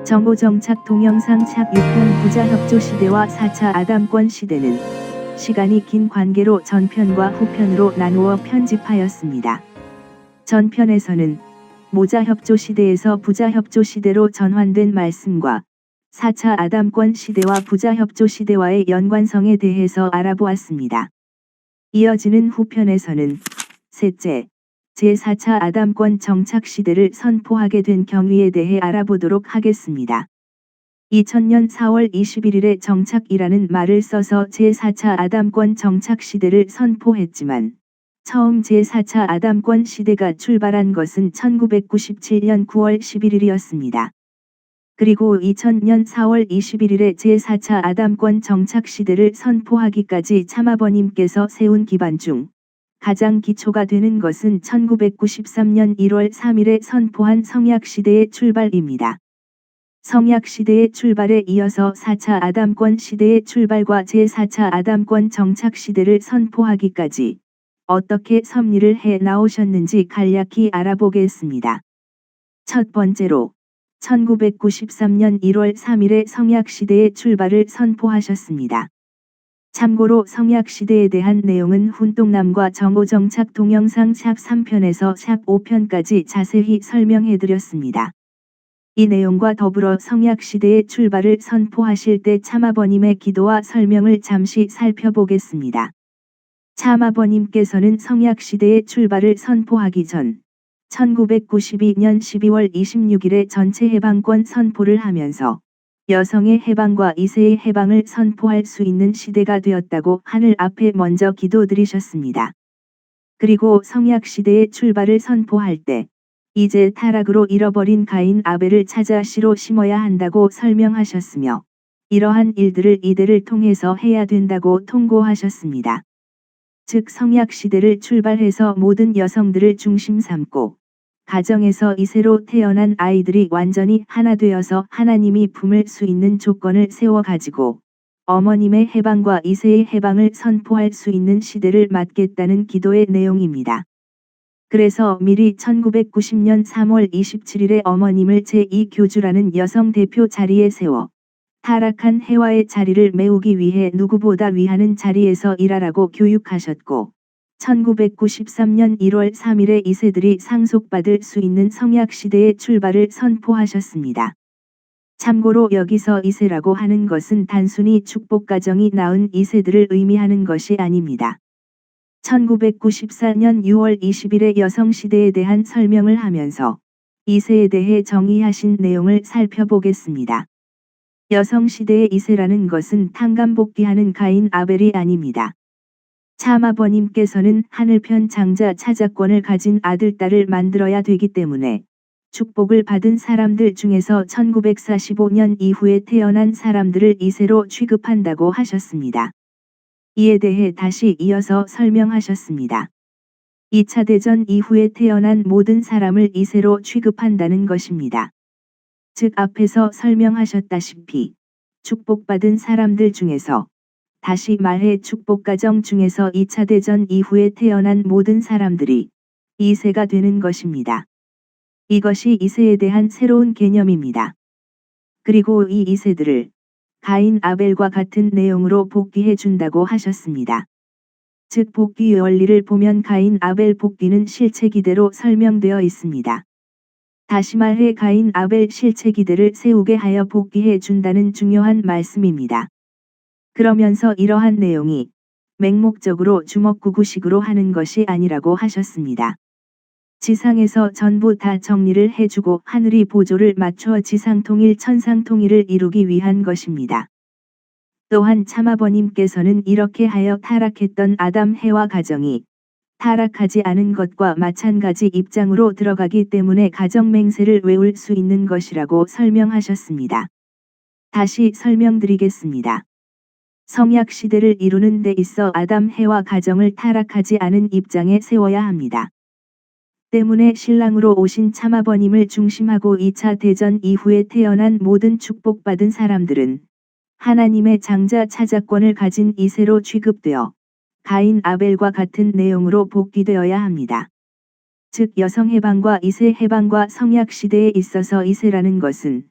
정보정착 동영상 착 6편 부자협조 시대와 4차 아담권 시대는 시간이 긴 관계로 전편과 후편으로 나누어 편집하였습니다. 전편에서는 모자협조 시대에서 부자협조 시대로 전환된 말씀과 4차 아담권 시대와 부자협조 시대와의 연관성에 대해서 알아보았습니다. 이어지는 후편에서는 셋째, 제4차 아담권 정착 시대를 선포하게 된 경위에 대해 알아보도록 하겠습니다. 2000년 4월 21일에 정착이라는 말을 써서 제4차 아담권 정착 시대를 선포했지만 처음 제4차 아담권 시대가 출발한 것은 1997년 9월 11일이었습니다. 그리고 2000년 4월 21일에 제4차 아담권 정착 시대를 선포하기까지 참아버님께서 세운 기반 중 가장 기초가 되는 것은 1993년 1월 3일에 선포한 성약시대의 출발입니다. 성약시대의 출발에 이어서 4차 아담권 시대의 출발과 제4차 아담권 정착 시대를 선포하기까지 어떻게 섭리를 해 나오셨는지 간략히 알아보겠습니다. 첫 번째로 1993년 1월 3일에 성약시대의 출발을 선포하셨습니다. 참고로 성약시대에 대한 내용은 훈동남과 정보정착 동영상 샵 3편에서 샵 5편까지 자세히 설명해드렸습니다. 이 내용과 더불어 성약시대의 출발을 선포하실 때 참아버님의 기도와 설명을 잠시 살펴보겠습니다. 참아버님께서는 성약시대의 출발을 선포하기 전 1992년 12월 26일에 전체 해방권 선포를 하면서 여성의 해방과 이세의 해방을 선포할 수 있는 시대가 되었다고 하늘 앞에 먼저 기도드리셨습니다. 그리고 성약시대의 출발을 선포할 때 이제 타락으로 잃어버린 가인 아벨을 찾아 씨로 심어야 한다고 설명하셨으며 이러한 일들을 이대를 통해서 해야 된다고 통고하셨습니다. 즉 성약시대를 출발해서 모든 여성들을 중심 삼고 가정에서 이세로 태어난 아이들이 완전히 하나 되어서 하나님이 품을 수 있는 조건을 세워가지고 어머님의 해방과 이세의 해방을 선포할 수 있는 시대를 맞겠다는 기도의 내용입니다. 그래서 미리 1990년 3월 27일에 어머님을 제2교주라는 여성 대표 자리에 세워 타락한 해와의 자리를 메우기 위해 누구보다 위하는 자리에서 일하라고 교육하셨고 1993년 1월 3일에 이세들이 상속받을 수 있는 성약시대의 출발을 선포하셨습니다. 참고로 여기서 이세라고 하는 것은 단순히 축복가정이 낳은 이세들을 의미하는 것이 아닙니다. 1994년 6월 20일에 여성시대에 대한 설명을 하면서 이세에 대해 정의하신 내용을 살펴보겠습니다. 여성시대의 이세라는 것은 탕감복귀하는 가인 아벨이 아닙니다. 참아버님께서는 하늘편 장자 차자권을 가진 아들 딸을 만들어야 되기 때문에 축복을 받은 사람들 중에서 1945년 이후에 태어난 사람들을 이세로 취급한다고 하셨습니다. 이에 대해 다시 이어서 설명하셨습니다. 2차 대전 이후에 태어난 모든 사람을 이세로 취급한다는 것입니다. 즉 앞에서 설명하셨다시피 축복받은 사람들 중에서 다시 말해 축복가정 중에서 2차 대전 이후에 태어난 모든 사람들이 이세가 되는 것입니다. 이것이 이세에 대한 새로운 개념입니다. 그리고 이 이세들을 가인 아벨과 같은 내용으로 복귀해 준다고 하셨습니다. 즉 복귀 원리를 보면 가인 아벨 복귀는 실체기대로 설명되어 있습니다. 다시 말해 가인 아벨 실체기대를 세우게 하여 복귀해 준다는 중요한 말씀입니다. 그러면서 이러한 내용이 맹목적으로 주먹구구식으로 하는 것이 아니라고 하셨습니다. 지상에서 전부 다 정리를 해주고 하늘이 보조를 맞춰 지상통일 천상통일을 이루기 위한 것입니다. 또한 참아버님께서는 이렇게 하여 타락했던 아담 해와 가정이 타락하지 않은 것과 마찬가지 입장으로 들어가기 때문에 가정맹세를 외울 수 있는 것이라고 설명하셨습니다. 다시 설명드리겠습니다. 성약시대를 이루는 데 있어 아담 해와 가정을 타락하지 않은 입장에 세워야 합니다. 때문에 신랑으로 오신 참아버님을 중심하고 2차 대전 이후에 태어난 모든 축복받은 사람들은 하나님의 장자 차자권을 가진 이세로 취급되어 가인 아벨과 같은 내용으로 복귀되어야 합니다. 즉 여성 해방과 이세 해방과 성약시대에 있어서 이세라는 것은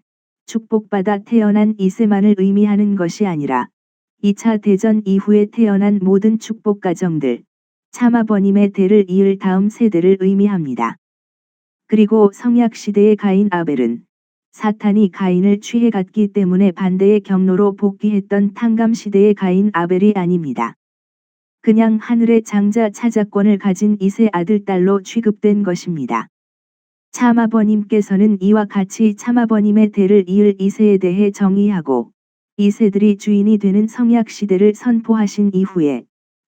축복받아 태어난 2세만을 의미하는 것이 아니라 2차 대전 이후에 태어난 모든 축복 가정들, 참아버님의 대를 이을 다음 세대를 의미합니다. 그리고 성약시대의 가인 아벨은 사탄이 가인을 취해갔기 때문에 반대의 경로로 복귀했던 탕감시대의 가인 아벨이 아닙니다. 그냥 하늘의 장자 차자권을 가진 2세 아들딸로 취급된 것입니다. 참아버님께서는 이와 같이 참아버님의 대를 이을 2세에 대해 정의하고 2세들이 주인이 되는 성약시대를 선포하신 이후에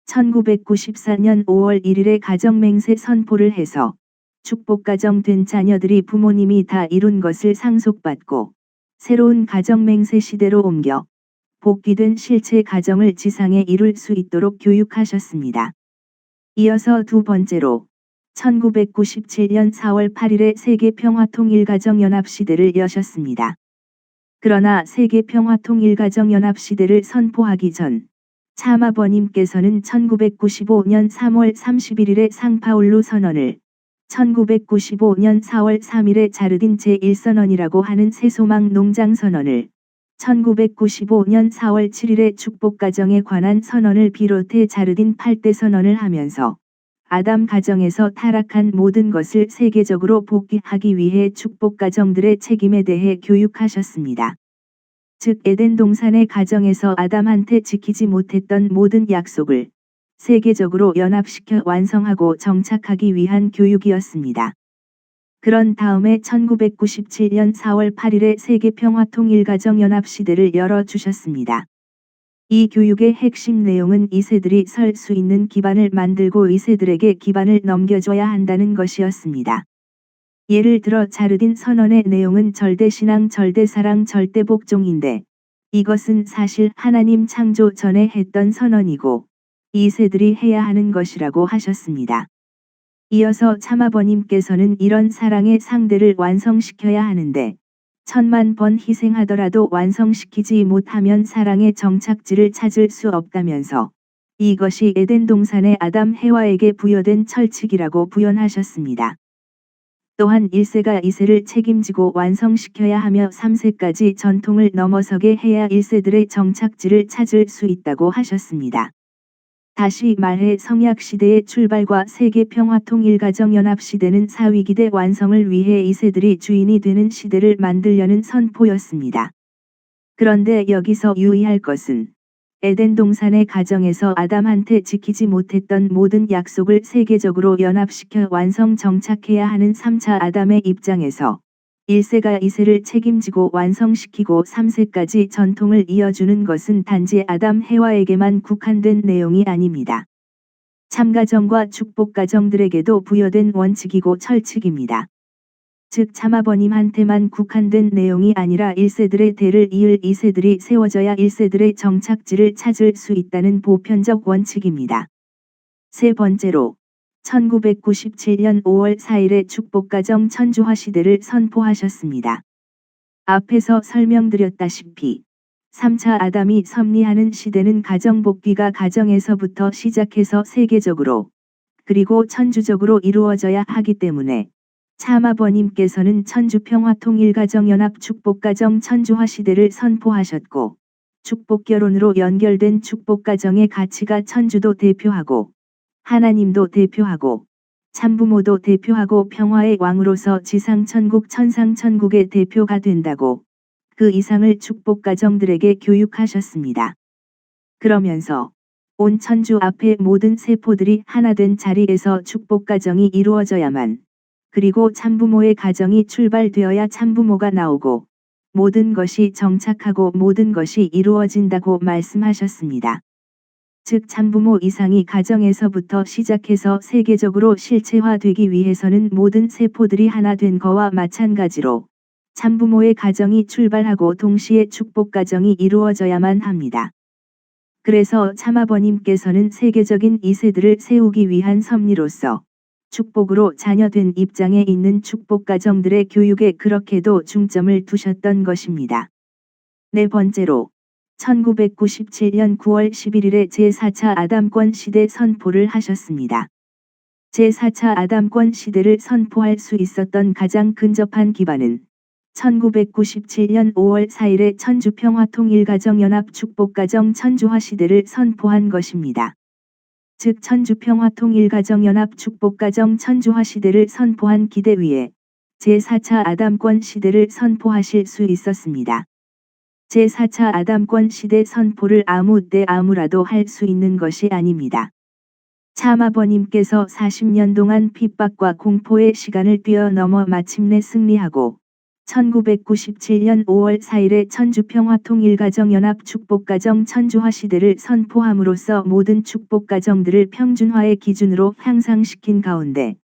1994년 5월 1일에 가정맹세 선포를 해서 축복가정 된 자녀들이 부모님이 다 이룬 것을 상속받고 새로운 가정맹세 시대로 옮겨 복귀된 실체 가정을 지상에 이룰 수 있도록 교육하셨습니다. 이어서 두 번째로 1997년 4월 8일에 세계평화통일가정연합시대를 여셨습니다. 그러나 세계평화통일가정연합시대를 선포하기 전 참아버님께서는 1995년 3월 31일에 상파울루 선언을 1995년 4월 3일에 자르딘 제1선언이라고 하는 새소망 농장 선언을 1995년 4월 7일에 축복가정에 관한 선언을 비롯해 자르딘 8대 선언을 하면서 아담 가정에서 타락한 모든 것을 세계적으로 복귀하기 위해 축복가정들의 책임에 대해 교육하셨습니다. 즉 에덴 동산의 가정에서 아담한테 지키지 못했던 모든 약속을 세계적으로 연합시켜 완성하고 정착하기 위한 교육이었습니다. 그런 다음에 1997년 4월 8일에 세계평화통일가정연합시대를 열어주셨습니다. 이 교육의 핵심 내용은 2세들이 설 수 있는 기반을 만들고 2세들에게 기반을 넘겨줘야 한다는 것이었습니다. 예를 들어 자르딘 선언의 내용은 절대신앙, 절대사랑, 절대복종인데 이것은 사실 하나님 창조 전에 했던 선언이고 2세들이 해야 하는 것이라고 하셨습니다. 이어서 참아버님께서는 이런 사랑의 상대를 완성시켜야 하는데 1000만 번 희생하더라도 완성시키지 못하면 사랑의 정착지를 찾을 수 없다면서 이것이 에덴 동산의 아담 해와에게 부여된 철칙이라고 부연하셨습니다. 또한 1세가 2세를 책임지고 완성시켜야 하며 3세까지 전통을 넘어서게 해야 1세들의 정착지를 찾을 수 있다고 하셨습니다. 다시 말해 성약시대의 출발과 세계평화통일가정연합시대는 사위기대 완성을 위해 2세들이 주인이 되는 시대를 만들려는 선포였습니다. 그런데 여기서 유의할 것은 에덴 동산의 가정에서 아담한테 지키지 못했던 모든 약속을 세계적으로 연합시켜 완성 정착해야 하는 3차 아담의 입장에서 1세가 2세를 책임지고 완성시키고 3세까지 전통을 이어주는 것은 단지 아담 해와에게만 국한된 내용이 아닙니다. 참가정과 축복가정들에게도 부여된 원칙이고 철칙입니다. 즉 참아버님한테만 국한된 내용이 아니라 1세들의 대를 이을 2세들이 세워져야 1세들의 정착지를 찾을 수 있다는 보편적 원칙입니다. 세 번째로 1997년 5월 4일에 축복가정 천주화 시대를 선포하셨습니다. 앞에서 설명드렸다시피 3차 아담이 섭리하는 시대는 가정복귀가 가정에서부터 시작해서 세계적으로 그리고 천주적으로 이루어져야 하기 때문에 참아버님께서는 천주평화통일가정연합 축복가정 천주화 시대를 선포하셨고 축복결혼으로 연결된 축복가정의 가치가 천주도 대표하고 하나님도 대표하고 참부모도 대표하고 평화의 왕으로서 지상천국 천상천국의 대표가 된다고 그 이상을 축복가정들에게 교육하셨습니다. 그러면서 온 천주 앞에 모든 세포들이 하나 된 자리에서 축복가정이 이루어져야만 그리고 참부모의 가정이 출발되어야 참부모가 나오고 모든 것이 정착하고 모든 것이 이루어진다고 말씀하셨습니다. 즉 참부모 이상이 가정에서부터 시작해서 세계적으로 실체화되기 위해서는 모든 세포들이 하나 된 거와 마찬가지로 참부모의 가정이 출발하고 동시에 축복가정이 이루어져야만 합니다. 그래서 참아버님께서는 세계적인 2세들을 세우기 위한 섭리로서 축복으로 자녀된 입장에 있는 축복가정들의 교육에 그렇게도 중점을 두셨던 것입니다. 네 번째로 1997년 9월 11일에 제4차 아담권 시대 선포를 하셨습니다. 제4차 아담권 시대를 선포할 수 있었던 가장 근접한 기반은 1997년 5월 4일에 천주평화통일가정연합 축복가정 천주화 시대를 선포한 것입니다. 즉 천주평화통일가정연합 축복가정 천주화 시대를 선포한 기대 위에 제4차 아담권 시대를 선포하실 수 있었습니다. 제4차 아담권 시대 선포를 아무 때 아무라도 할 수 있는 것이 아닙니다. 참아버님께서 40년 동안 핍박과 공포의 시간을 뛰어넘어 마침내 승리하고 1997년 5월 4일에 천주평화통일가정연합 축복가정 천주화 시대를 선포함으로써 모든 축복가정들을 평준화의 기준으로 향상시킨 가운데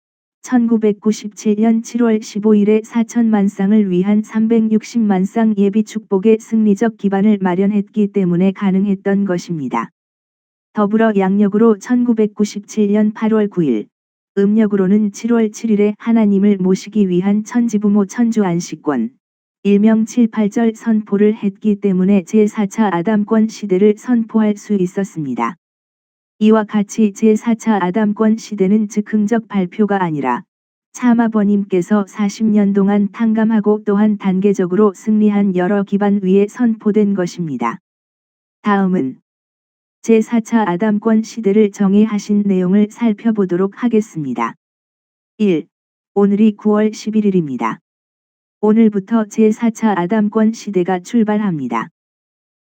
1997년 7월 15일에 4천만 쌍을 위한 360만 쌍 예비 축복의 승리적 기반을 마련했기 때문에 가능했던 것입니다. 더불어 양력으로 1997년 8월 9일, 음력으로는 7월 7일에 하나님을 모시기 위한 천지부모 천주 안식권, 일명 7, 8절 선포를 했기 때문에 제4차 아담권 시대를 선포할 수 있었습니다. 이와 같이 제4차 아담권 시대는 즉흥적 발표가 아니라 참아버님께서 40년 동안 탕감하고 또한 단계적으로 승리한 여러 기반 위에 선포된 것입니다. 다음은 제4차 아담권 시대를 정의하신 내용을 살펴보도록 하겠습니다. 1. 오늘이 9월 11일입니다. 오늘부터 제4차 아담권 시대가 출발합니다.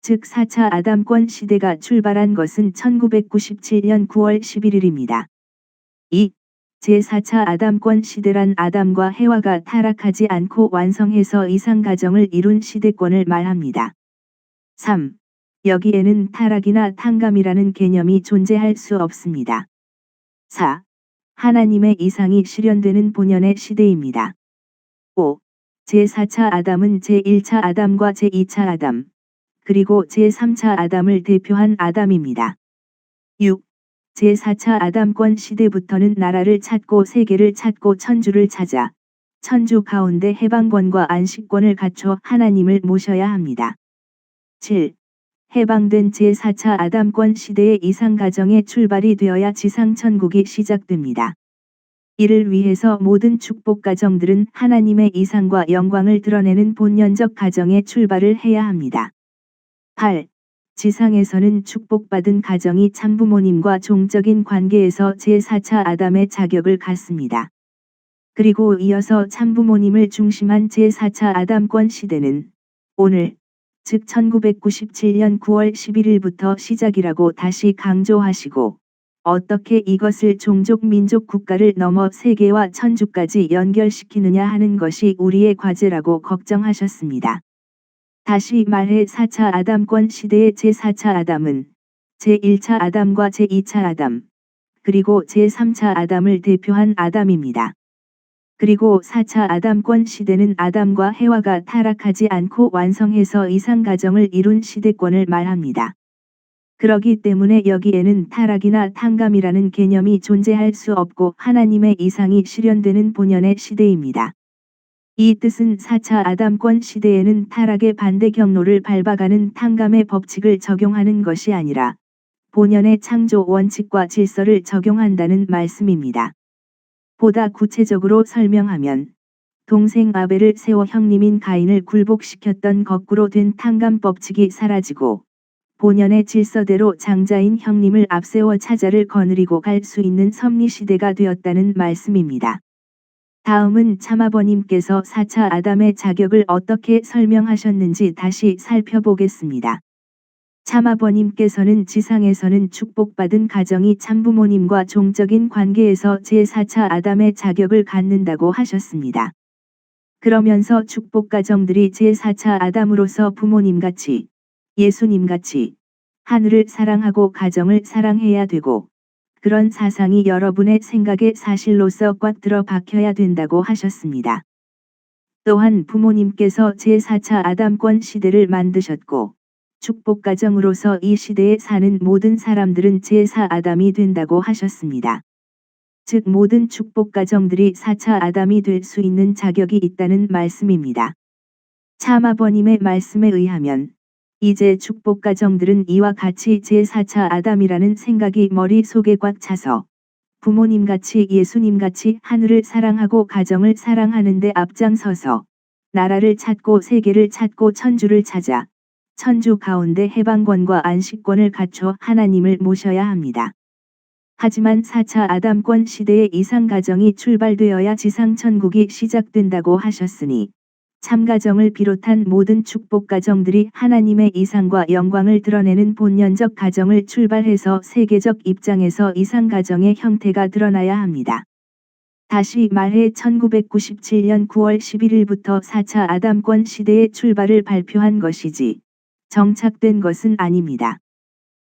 즉 4차 아담권 시대가 출발한 것은 1997년 9월 11일입니다. 2. 제4차 아담권 시대란 아담과 해와가 타락하지 않고 완성해서 이상가정을 이룬 시대권을 말합니다. 3. 여기에는 타락이나 탕감이라는 개념이 존재할 수 없습니다. 4. 하나님의 이상이 실현되는 본연의 시대입니다. 5. 제4차 아담은 제1차 아담과 제2차 아담, 그리고 제3차 아담을 대표한 아담입니다. 6. 제4차 아담권 시대부터는 나라를 찾고 세계를 찾고 천주를 찾아 천주 가운데 해방권과 안식권을 갖춰 하나님을 모셔야 합니다. 7. 해방된 제4차 아담권 시대의 이상가정의 출발이 되어야 지상천국이 시작됩니다. 이를 위해서 모든 축복가정들은 하나님의 이상과 영광을 드러내는 본연적 가정의 출발을 해야 합니다. 8. 지상에서는 축복받은 가정이 참부모님과 종적인 관계에서 제4차 아담의 자격을 갖습니다. 그리고 이어서 참부모님을 중심한 제4차 아담권 시대는 오늘, 즉 1997년 9월 11일부터 시작이라고 다시 강조하시고 어떻게 이것을 종족 민족 국가를 넘어 세계와 천주까지 연결시키느냐 하는 것이 우리의 과제라고 걱정하셨습니다. 다시 말해 4차 아담권 시대의 제4차 아담은 제1차 아담과 제2차 아담, 그리고 제3차 아담을 대표한 아담입니다. 그리고 4차 아담권 시대는 아담과 해와가 타락하지 않고 완성해서 이상가정을 이룬 시대권을 말합니다. 그러기 때문에 여기에는 타락이나 탕감이라는 개념이 존재할 수 없고 하나님의 이상이 실현되는 본연의 시대입니다. 이 뜻은 4차 아담권 시대에는 타락의 반대 경로를 밟아가는 탕감의 법칙을 적용하는 것이 아니라 본연의 창조 원칙과 질서를 적용한다는 말씀입니다. 보다 구체적으로 설명하면 동생 아벨을 세워 형님인 가인을 굴복시켰던 거꾸로 된 탕감 법칙이 사라지고 본연의 질서대로 장자인 형님을 앞세워 차자를 거느리고 갈 수 있는 섭리시대가 되었다는 말씀입니다. 다음은 참아버님께서 4차 아담의 자격을 어떻게 설명하셨는지 다시 살펴보겠습니다. 참아버님께서는 지상에서는 축복받은 가정이 참부모님과 종적인 관계에서 제4차 아담의 자격을 갖는다고 하셨습니다. 그러면서 축복가정들이 제4차 아담으로서 부모님같이, 예수님같이 하늘을 사랑하고 가정을 사랑해야 되고 그런 사상이 여러분의 생각의 사실로서 꽉 들어 박혀야 된다고 하셨습니다. 또한 부모님께서 제4차 아담권 시대를 만드셨고 축복가정으로서 이 시대에 사는 모든 사람들은 제4 아담이 된다고 하셨습니다. 즉 모든 축복가정들이 4차 아담이 될 수 있는 자격이 있다는 말씀입니다. 참아버님의 말씀에 의하면 이제 축복가정들은 이와 같이 제4차 아담이라는 생각이 머릿속에 꽉 차서 부모님같이 예수님같이 하늘을 사랑하고 가정을 사랑하는 데 앞장서서 나라를 찾고 세계를 찾고 천주를 찾아 천주 가운데 해방권과 안식권을 갖춰 하나님을 모셔야 합니다. 하지만 4차 아담권 시대의 이상가정이 출발되어야 지상천국이 시작된다고 하셨으니 참가정을 비롯한 모든 축복가정들이 하나님의 이상과 영광을 드러내는 본연적 가정을 출발해서 세계적 입장에서 이상가정의 형태가 드러나야 합니다. 다시 말해 1997년 9월 11일부터 4차 아담권 시대의 출발을 발표한 것이지 정착된 것은 아닙니다.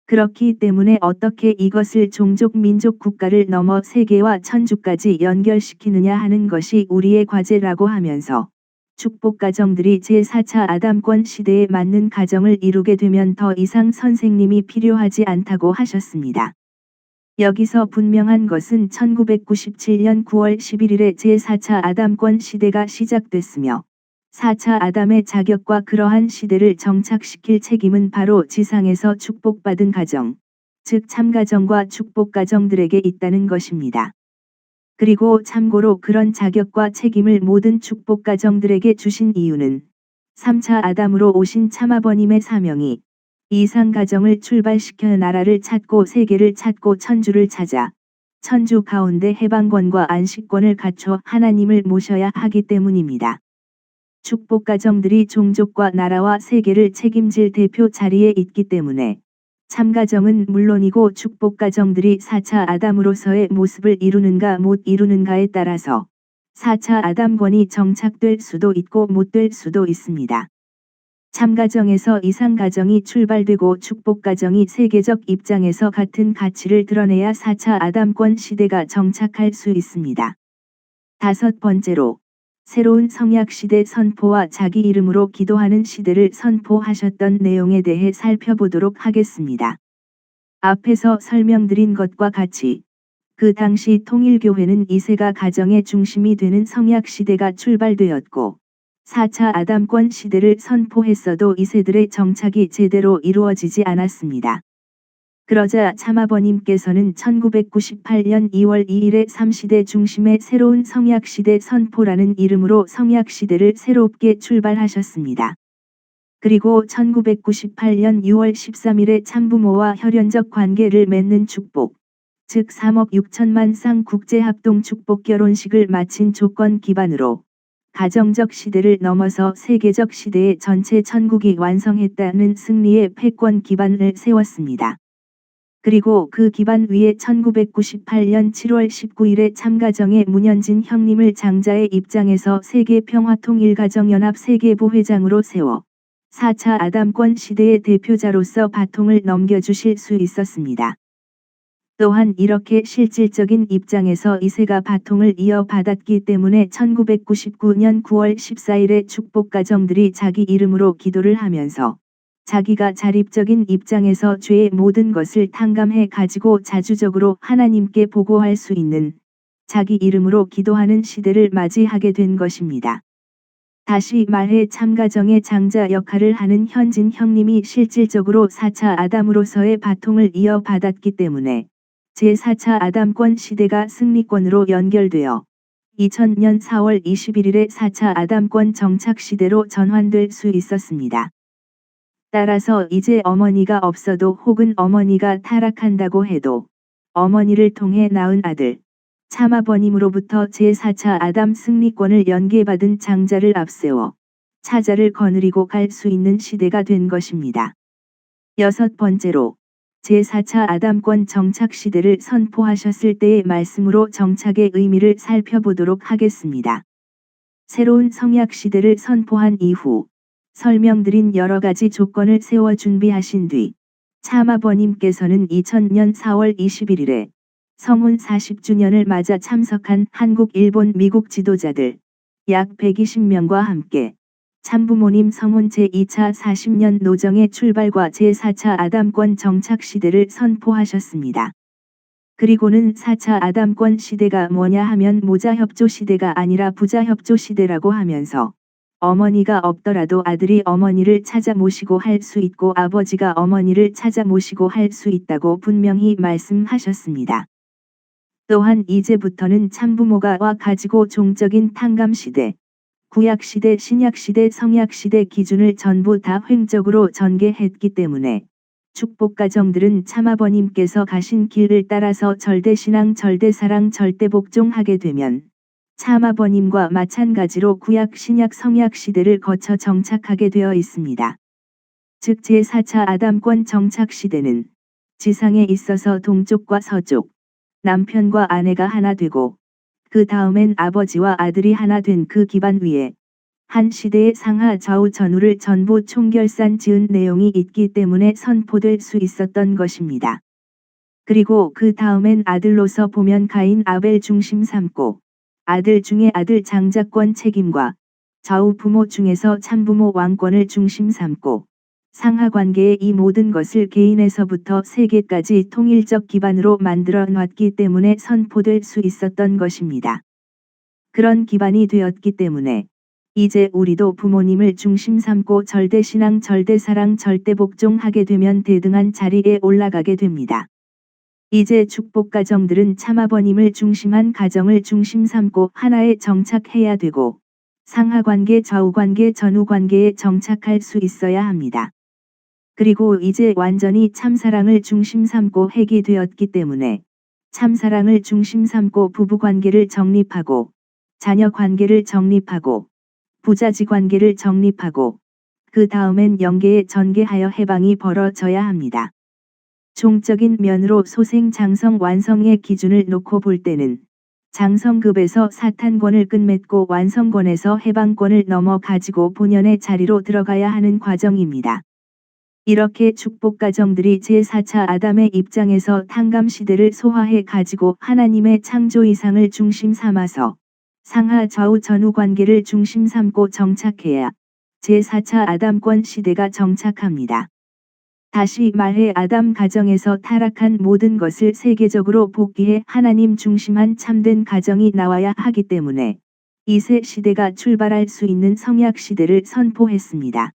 그렇기 때문에 어떻게 이것을 종족 민족 국가를 넘어 세계와 천주까지 연결시키느냐 하는 것이 우리의 과제라고 하면서 축복 가정들이 제4차 아담권 시대에 맞는 가정을 이루게 되면 더 이상 선생님이 필요하지 않다고 하셨습니다. 여기서 분명한 것은 1997년 9월 11일에 제4차 아담권 시대가 시작됐으며 4차 아담의 자격과 그러한 시대를 정착시킬 책임은 바로 지상에서 축복받은 가정, 즉 참가정과 축복가정들에게 있다는 것입니다. 그리고 참고로 그런 자격과 책임을 모든 축복가정들에게 주신 이유는 3차 아담으로 오신 참아버님의 사명이 이상가정을 출발시켜 나라를 찾고 세계를 찾고 천주를 찾아 천주 가운데 해방권과 안식권을 갖춰 하나님을 모셔야 하기 때문입니다. 축복가정들이 종족과 나라와 세계를 책임질 대표 자리에 있기 때문에 참가정은 물론이고 축복가정들이 4차 아담으로서의 모습을 이루는가 못 이루는가에 따라서 4차 아담권이 정착될 수도 있고 못 될 수도 있습니다. 참가정에서 이상가정이 출발되고 축복가정이 세계적 입장에서 같은 가치를 드러내야 4차 아담권 시대가 정착할 수 있습니다. 다섯 번째로 새로운 성약시대 선포와 자기 이름으로 기도하는 시대를 선포하셨던 내용에 대해 살펴보도록 하겠습니다. 앞에서 설명드린 것과 같이 그 당시 통일교회는 2세가 가정의 중심이 되는 성약시대가 출발되었고 4차 아담권 시대를 선포했어도 2세들의 정착이 제대로 이루어지지 않았습니다. 그러자 참아버님께서는 1998년 2월 2일에 3시대 중심의 새로운 성약시대 선포라는 이름으로 성약시대를 새롭게 출발하셨습니다. 그리고 1998년 6월 13일에 참부모와 혈연적 관계를 맺는 축복, 즉 3억 6천만 쌍 국제합동 축복 결혼식을 마친 조건 기반으로 가정적 시대를 넘어서 세계적 시대의 전체 천국이 완성했다는 승리의 패권 기반을 세웠습니다. 그리고 그 기반 위에 1998년 7월 19일에 참가정의 문현진 형님을 장자의 입장에서 세계평화통일가정연합 세계부회장으로 세워 4차 아담권 시대의 대표자로서 바통을 넘겨주실 수 있었습니다. 또한 이렇게 실질적인 입장에서 2세가 바통을 이어받았기 때문에 1999년 9월 14일에 축복가정들이 자기 이름으로 기도를 하면서 자기가 자립적인 입장에서 죄의 모든 것을 탕감해 가지고 자주적으로 하나님께 보고할 수 있는 자기 이름으로 기도하는 시대를 맞이하게 된 것입니다. 다시 말해 참가정의 장자 역할을 하는 현진 형님이 실질적으로 4차 아담으로서의 바통을 이어받았기 때문에 제4차 아담권 시대가 승리권으로 연결되어 2000년 4월 21일에 4차 아담권 정착 시대로 전환될 수 있었습니다. 따라서 이제 어머니가 없어도 혹은 어머니가 타락한다고 해도 어머니를 통해 낳은 아들, 참아버님으로부터 제4차 아담 승리권을 연계받은 장자를 앞세워 차자를 거느리고 갈 수 있는 시대가 된 것입니다. 여섯 번째로 제4차 아담권 정착 시대를 선포하셨을 때의 말씀으로 정착의 의미를 살펴보도록 하겠습니다. 새로운 성약 시대를 선포한 이후 설명드린 여러 가지 조건을 세워 준비하신 뒤 참아버님께서는 2000년 4월 21일에 성혼 40주년을 맞아 참석한 한국, 일본, 미국 지도자들 약 120명과 함께 참부모님 성혼 제2차 40년 노정의 출발과 제4차 아담권 정착 시대를 선포하셨습니다. 그리고는 4차 아담권 시대가 뭐냐 하면 모자협조 시대가 아니라 부자협조 시대라고 하면서 어머니가 없더라도 아들이 어머니를 찾아 모시고 할 수 있고 아버지가 어머니를 찾아 모시고 할 수 있다고 분명히 말씀하셨습니다. 또한 이제부터는 참부모가 와 가지고 종적인 탕감 시대, 구약시대 신약시대 성약시대 기준을 전부 다 횡적으로 전개했기 때문에 축복가정들은 참아버님께서 가신 길을 따라서 절대신앙 절대사랑 절대복종하게 되면 참아버님과 마찬가지로 구약 신약 성약 시대를 거쳐 정착하게 되어 있습니다. 즉 제4차 아담권 정착 시대는 지상에 있어서 동쪽과 서쪽, 남편과 아내가 하나 되고 그 다음엔 아버지와 아들이 하나 된 그 기반 위에 한 시대의 상하 좌우 전후를 전부 총결산 지은 내용이 있기 때문에 선포될 수 있었던 것입니다. 그리고 그 다음엔 아들로서 보면 가인 아벨 중심 삼고 아들 중에 아들 장자권 책임과 좌우 부모 중에서 참부모 왕권을 중심 삼고 상하 관계의 이 모든 것을 개인에서부터 세계까지 통일적 기반으로 만들어 놨기 때문에 선포될 수 있었던 것입니다. 그런 기반이 되었기 때문에 이제 우리도 부모님을 중심 삼고 절대신앙 절대사랑 절대복종하게 되면 대등한 자리에 올라가게 됩니다. 이제 축복가정들은 참아버님을 중심한 가정을 중심 삼고 하나에 정착해야 되고 상하관계 좌우관계 전후관계에 정착할 수 있어야 합니다. 그리고 이제 완전히 참사랑을 중심 삼고 핵이 되었기 때문에 참사랑을 중심 삼고 부부관계를 정립하고 자녀관계를 정립하고 부자지 관계를 정립하고 그 다음엔 영계에 전개하여 해방이 벌어져야 합니다. 종적인 면으로 소생 장성 완성의 기준을 놓고 볼 때는 장성급에서 사탄권을 끝맺고 완성권에서 해방권을 넘어 가지고 본연의 자리로 들어가야 하는 과정입니다. 이렇게 축복가정들이 제4차 아담의 입장에서 탕감시대를 소화해 가지고 하나님의 창조 이상을 중심 삼아서 상하 좌우 전후 관계를 중심 삼고 정착해야 제4차 아담권 시대가 정착합니다. 다시 말해 아담 가정에서 타락한 모든 것을 세계적으로 복귀해 하나님 중심한 참된 가정이 나와야 하기 때문에 이세 시대가 출발할 수 있는 성약 시대를 선포했습니다.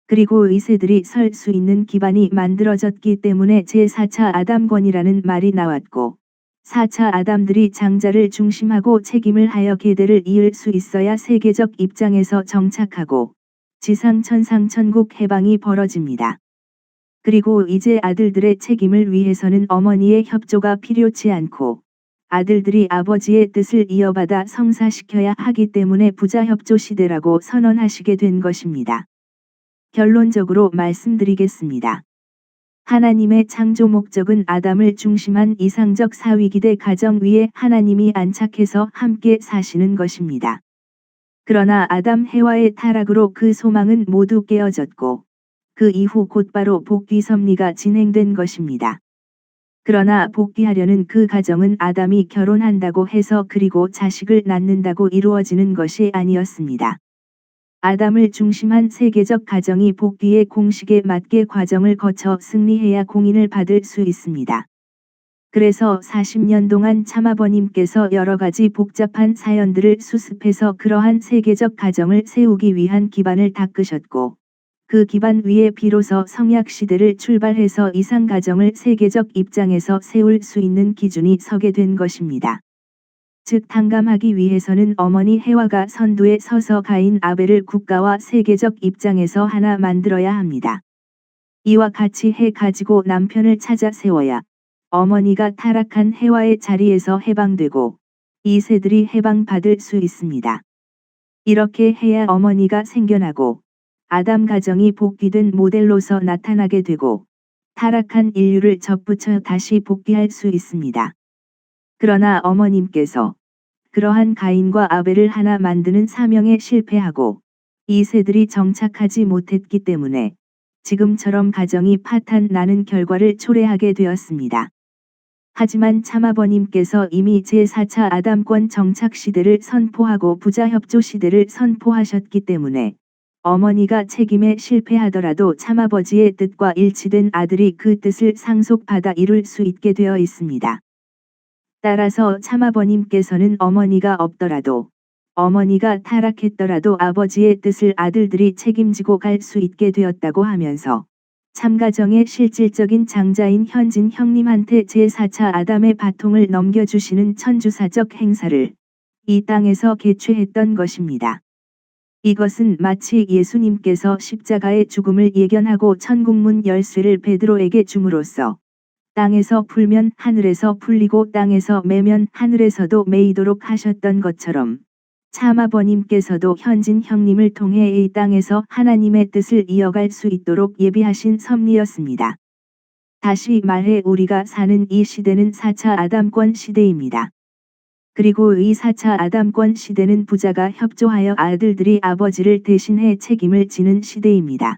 그리고 이세들이 설 수 있는 기반이 만들어졌기 때문에 제4차 아담권이라는 말이 나왔고 4차 아담들이 장자를 중심하고 책임을 하여 계대를 이을 수 있어야 세계적 입장에서 정착하고 지상 천상 천국 해방이 벌어집니다. 그리고 이제 아들들의 책임을 위해서는 어머니의 협조가 필요치 않고 아들들이 아버지의 뜻을 이어받아 성사시켜야 하기 때문에 부자협조 시대라고 선언하시게 된 것입니다. 결론적으로 말씀드리겠습니다. 하나님의 창조 목적은 아담을 중심한 이상적 사위기대 가정 위에 하나님이 안착해서 함께 사시는 것입니다. 그러나 아담 해와의 타락으로 그 소망은 모두 깨어졌고 그 이후 곧바로 복귀 섭리가 진행된 것입니다. 그러나 복귀하려는 그 가정은 아담이 결혼한다고 해서 그리고 자식을 낳는다고 이루어지는 것이 아니었습니다. 아담을 중심한 세계적 가정이 복귀의 공식에 맞게 과정을 거쳐 승리해야 공인을 받을 수 있습니다. 그래서 40년 동안 참아버님께서 여러 가지 복잡한 사연들을 수습해서 그러한 세계적 가정을 세우기 위한 기반을 닦으셨고 그 기반 위에 비로소 성약 시대를 출발해서 이상 가정을 세계적 입장에서 세울 수 있는 기준이 서게 된 것입니다. 즉 탕감하기 위해서는 어머니 해와가 선두에 서서 가인 아벨을 국가와 세계적 입장에서 하나 만들어야 합니다. 이와 같이 해 가지고 남편을 찾아 세워야 어머니가 타락한 해와의 자리에서 해방되고 이세들이 해방받을 수 있습니다. 이렇게 해야 어머니가 생겨나고 아담 가정이 복귀된 모델로서 나타나게 되고 타락한 인류를 접붙여 다시 복귀할 수 있습니다. 그러나 어머님께서 그러한 가인과 아벨을 하나 만드는 사명에 실패하고 이세들이 정착하지 못했기 때문에 지금처럼 가정이 파탄 나는 결과를 초래하게 되었습니다. 하지만 참아버님께서 이미 제4차 아담권 정착 시대를 선포하고 부자협조 시대를 선포하셨기 때문에 어머니가 책임에 실패하더라도 참아버지의 뜻과 일치된 아들이 그 뜻을 상속받아 이룰 수 있게 되어 있습니다. 따라서 참아버님께서는 어머니가 없더라도 어머니가 타락했더라도 아버지의 뜻을 아들들이 책임지고 갈 수 있게 되었다고 하면서 참가정의 실질적인 장자인 현진 형님한테 제4차 아담의 바통을 넘겨주시는 천주사적 행사를 이 땅에서 개최했던 것입니다. 이것은 마치 예수님께서 십자가의 죽음을 예견하고 천국문 열쇠를 베드로에게 줌으로써 땅에서 풀면 하늘에서 풀리고 땅에서 매면 하늘에서도 매이도록 하셨던 것처럼 참아버님께서도 현진 형님을 통해 이 땅에서 하나님의 뜻을 이어갈 수 있도록 예비하신 섭리였습니다. 다시 말해 우리가 사는 이 시대는 4차 아담권 시대입니다. 그리고 이 4차 아담권 시대는 부자가 협조하여 아들들이 아버지를 대신해 책임을 지는 시대입니다.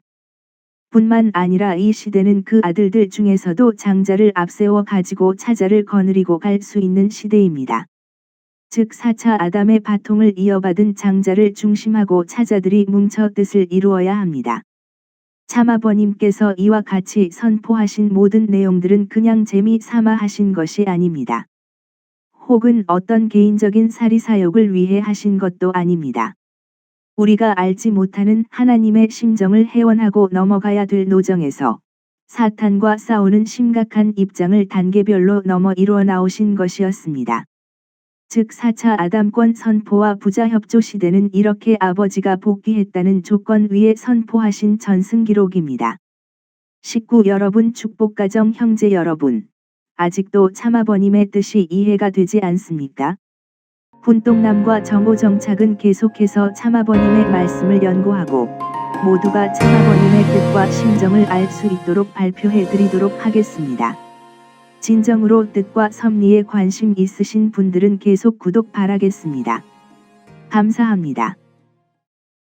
뿐만 아니라 이 시대는 그 아들들 중에서도 장자를 앞세워 가지고 차자를 거느리고 갈 수 있는 시대입니다. 즉 4차 아담의 바통을 이어받은 장자를 중심하고 차자들이 뭉쳐 뜻을 이루어야 합니다. 참아버님께서 이와 같이 선포하신 모든 내용들은 그냥 재미 삼아 하신 것이 아닙니다. 혹은 어떤 개인적인 사리사욕을 위해 하신 것도 아닙니다. 우리가 알지 못하는 하나님의 심정을 해원하고 넘어가야 될 노정에서 사탄과 싸우는 심각한 입장을 단계별로 넘어 이루어 나오신 것이었습니다. 즉 4차 아담권 선포와 부자 협조 시대는 이렇게 아버지가 복귀했다는 조건 위에 선포하신 전승 기록입니다. 식구 여러분, 축복가정 형제 여러분, 아직도 참아버님의 뜻이 이해가 되지 않습니까? 분동남과 정오정착은 계속해서 참아버님의 말씀을 연구하고 모두가 참아버님의 뜻과 심정을 알 수 있도록 발표해 드리도록 하겠습니다. 진정으로 뜻과 섭리에 관심 있으신 분들은 계속 구독 바라겠습니다. 감사합니다.